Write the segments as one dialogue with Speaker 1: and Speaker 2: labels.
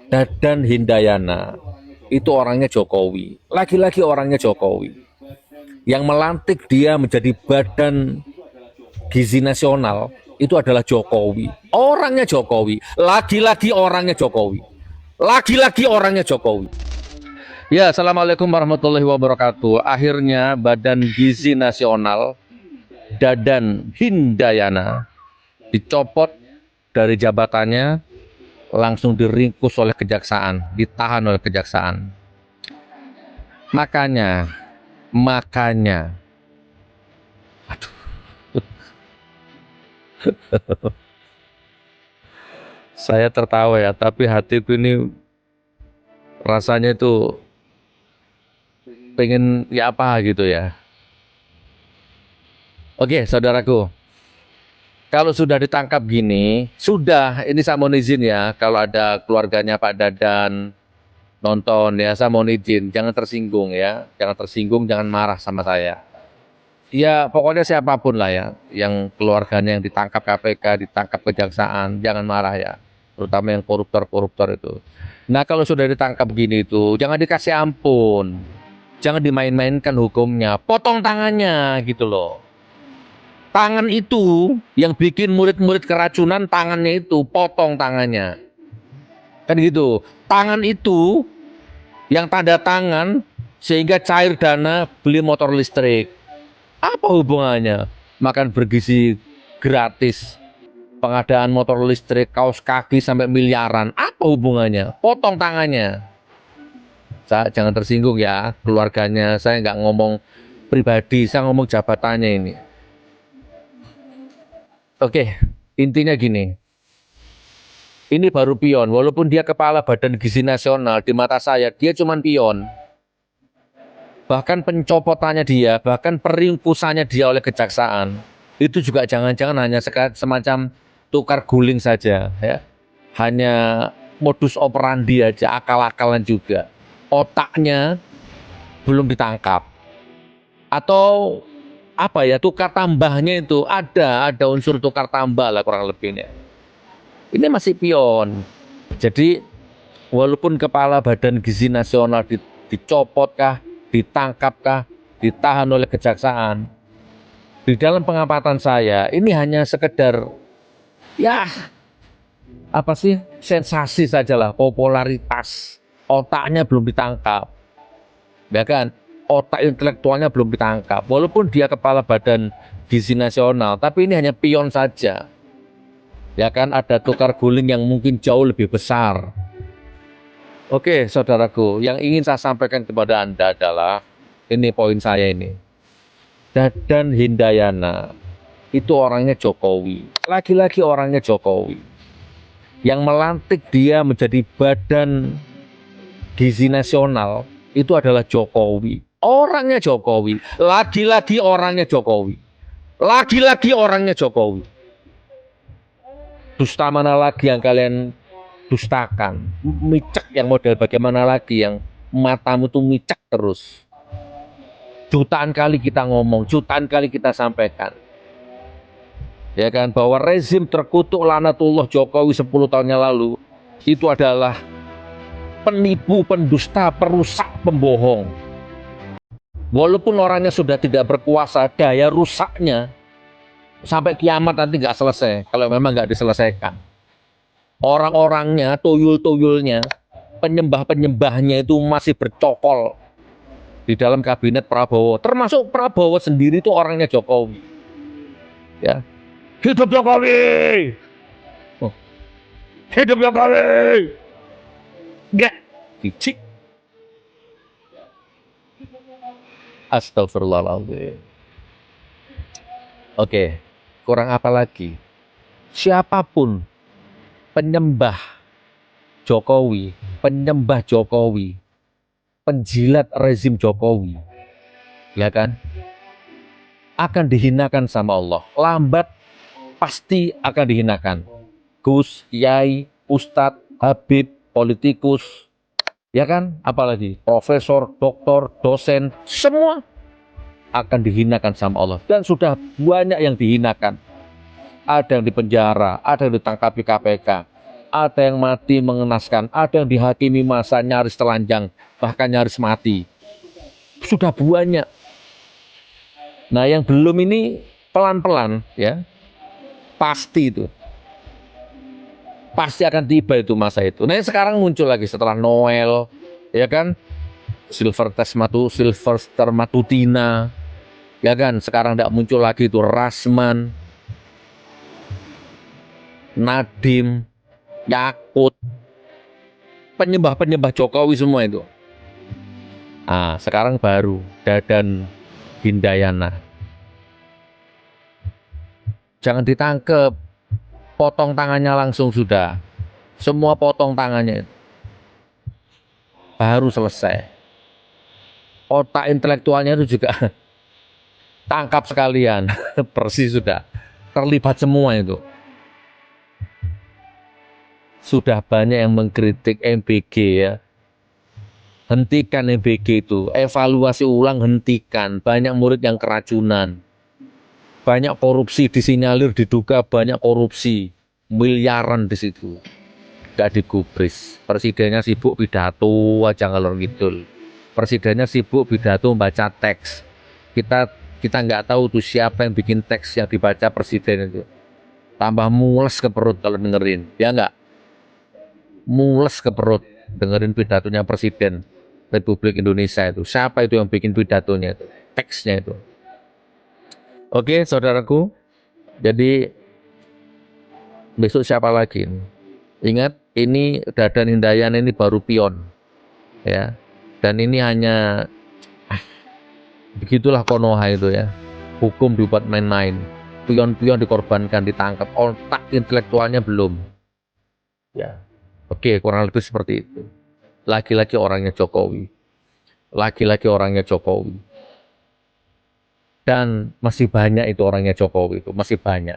Speaker 1: Dadan Hindayana itu orangnya Jokowi, lagi-lagi orangnya Jokowi. Yang melantik dia menjadi Badan Gizi Nasional itu adalah Jokowi. Orangnya Jokowi, lagi-lagi orangnya Jokowi. Lagi-lagi orangnya Jokowi. Ya, assalamualaikum warahmatullahi wabarakatuh. Akhirnya Badan Gizi Nasional Dadan Hindayana dicopot dari jabatannya, langsung diringkus oleh kejaksaan, ditahan oleh kejaksaan. Makanya, aduh, saya tertawa ya, tapi hatiku ini rasanya itu pengen ya apa gitu ya. Oke, saudaraku, kalau sudah ditangkap gini, sudah, ini saya mohon izin ya, kalau ada keluarganya Pak Dadan nonton ya, saya mohon izin, jangan tersinggung ya, jangan tersinggung, jangan marah sama saya. Ya pokoknya siapapun lah ya, yang keluarganya yang ditangkap KPK, ditangkap kejaksaan, jangan marah ya, terutama yang koruptor-koruptor itu. Nah kalau sudah ditangkap gini itu, jangan dikasih ampun, jangan dimain-mainkan hukumnya, potong tangannya gitu loh. Tangan itu yang bikin murid-murid keracunan, tangannya itu potong tangannya. Kan gitu. Tangan itu yang tanda tangan sehingga cair dana beli motor listrik. Apa hubungannya? Makan bergizi gratis, pengadaan motor listrik, kaos kaki sampai miliaran. Apa hubungannya? Potong tangannya. Saya jangan tersinggung ya, keluarganya. Saya nggak ngomong pribadi, saya ngomong jabatannya ini. Oke, intinya gini. Ini baru pion, walaupun dia kepala Badan Gizi Nasional, di mata saya dia cuma pion. Bahkan pencopotannya dia, bahkan peringkusannya dia oleh kejaksaan, itu juga jangan-jangan hanya semacam tukar guling saja, ya. Hanya modus operandi aja, akal-akalan juga. Otaknya belum ditangkap. Atau apa ya, tukar tambahnya itu ada unsur tukar tambah lah kurang lebihnya. Ini masih pion. Jadi walaupun kepala Badan Gizi Nasional dicopot kah, ditangkap kah, ditahan oleh kejaksaan, di dalam pengamatan saya ini hanya sekedar ya apa sih, sensasi sajalah, popularitas. Otaknya belum ditangkap, ya kan? Otak intelektualnya belum ditangkap. Walaupun dia kepala Badan Gizi Nasional, tapi ini hanya pion saja. Ya kan, ada tukar guling yang mungkin jauh lebih besar. Oke, saudaraku, yang ingin saya sampaikan kepada Anda adalah ini poin saya ini. Dadan Hindayana itu orangnya Jokowi. Lagi-lagi orangnya Jokowi. Yang melantik dia menjadi Badan Gizi Nasional itu adalah Jokowi. Orangnya Jokowi. Lagi-lagi orangnya Jokowi. Lagi-lagi orangnya Jokowi. Dusta mana lagi yang kalian dustakan? Micek yang model bagaimana lagi yang matamu tuh micek terus? Jutaan kali kita ngomong, jutaan kali kita sampaikan, ya kan, bahwa rezim terkutuk laknatullah Jokowi 10 tahun yang lalu itu adalah penipu, pendusta, perusak, pembohong. Walaupun orangnya sudah tidak berkuasa, daya rusaknya sampai kiamat nanti nggak selesai kalau memang nggak diselesaikan. Orang-orangnya, tuyul-tuyulnya, penyembah-penyembahnya itu masih bercokol di dalam kabinet Prabowo. Termasuk Prabowo sendiri itu orangnya Jokowi. Ya, hidup Jokowi, oh, hidup Jokowi. Enggak, cicik. Astagfirullahaladzim. Oke, kurang apa lagi? Siapapun penyembah Jokowi, penyembah Jokowi, penjilat rezim Jokowi, ya kan, akan dihinakan sama Allah. Lambat pasti akan dihinakan. Gus, Kiai, Ustadz, Habib, politikus, ya kan, apalagi profesor, doktor, dosen, semua akan dihinakan sama Allah. Dan sudah banyak yang dihinakan. Ada yang dipenjara, ada yang ditangkapi KPK. Ada yang mati mengenaskan, ada yang dihakimi masa nyaris telanjang, bahkan nyaris mati. Sudah banyak. Nah, yang belum ini pelan-pelan ya, pasti itu. Pasti akan tiba itu masa itu. Nah, yang sekarang muncul lagi setelah Noel, ya kan? Sylvester Matutina, ya kan? Sekarang tidak muncul lagi itu Rasman, Nadim, Yakut, penyembah-penyembah Jokowi semua itu. Ah, sekarang baru Dadan Hindayana. Jangan ditangkep, potong tangannya langsung sudah. Semua potong tangannya itu. Baru selesai. Otak intelektualnya itu juga tangkap sekalian. Persis sudah. Terlibat semua itu. Sudah banyak yang mengkritik MBG ya. Hentikan MBG itu, evaluasi ulang, hentikan. Banyak murid yang keracunan. Banyak korupsi disinyalir, diduga banyak korupsi. Miliaran di situ. Gak digubris. Presidennya sibuk pidato aja ngalor ngidul. Presidennya sibuk pidato membaca teks. Kita nggak tahu tuh siapa yang bikin teks yang dibaca presiden itu. Tambah mules ke perut kalau dengerin, ya nggak? Mules ke perut dengerin pidatonya Presiden Republik Indonesia itu. Siapa itu yang bikin pidatonya itu? Teksnya itu. Oke, saudaraku. Jadi besok siapa lagi? Ingat, ini Dadan Hindayana ini baru pion, ya. Dan ini hanya begitulah Konoha itu ya. Hukum dibuat main-main. Pion-pion dikorbankan, ditangkap. Otak intelektualnya belum. Ya. Oke, kurang lebih seperti itu. Laki-laki orangnya Jokowi. Laki-laki orangnya Jokowi. Dan masih banyak itu orangnya Jokowi itu, masih banyak.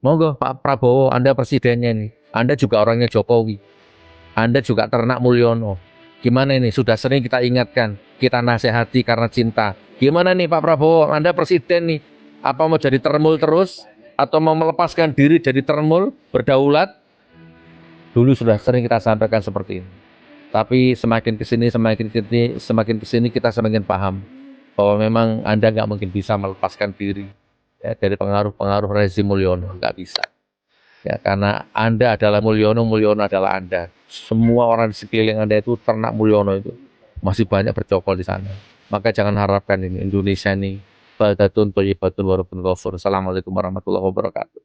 Speaker 1: Monggo Pak Prabowo, Anda presidennya nih. Anda juga orangnya Jokowi. Anda juga ternak Mulyono. Gimana ini? Sudah sering kita ingatkan, kita nasihati karena cinta. Gimana nih Pak Prabowo, Anda presiden nih. Apa mau jadi termul terus? Atau mau melepaskan diri jadi termul, berdaulat? Dulu sudah sering kita sampaikan seperti ini. Tapi semakin kesini kita semakin paham bahwa memang Anda nggak mungkin bisa melepaskan diri ya, dari pengaruh-pengaruh rezim Mulyono, nggak bisa. Ya, karena Anda adalah Mulyono, Mulyono adalah Anda. Semua orang di sekeliling Anda itu ternak Mulyono itu. Masih banyak bercokol di sana. Maka jangan harapkan ini Indonesia ini baldatun thayyibatun wa rabbun ghafur. Assalamualaikum warahmatullahi wabarakatuh.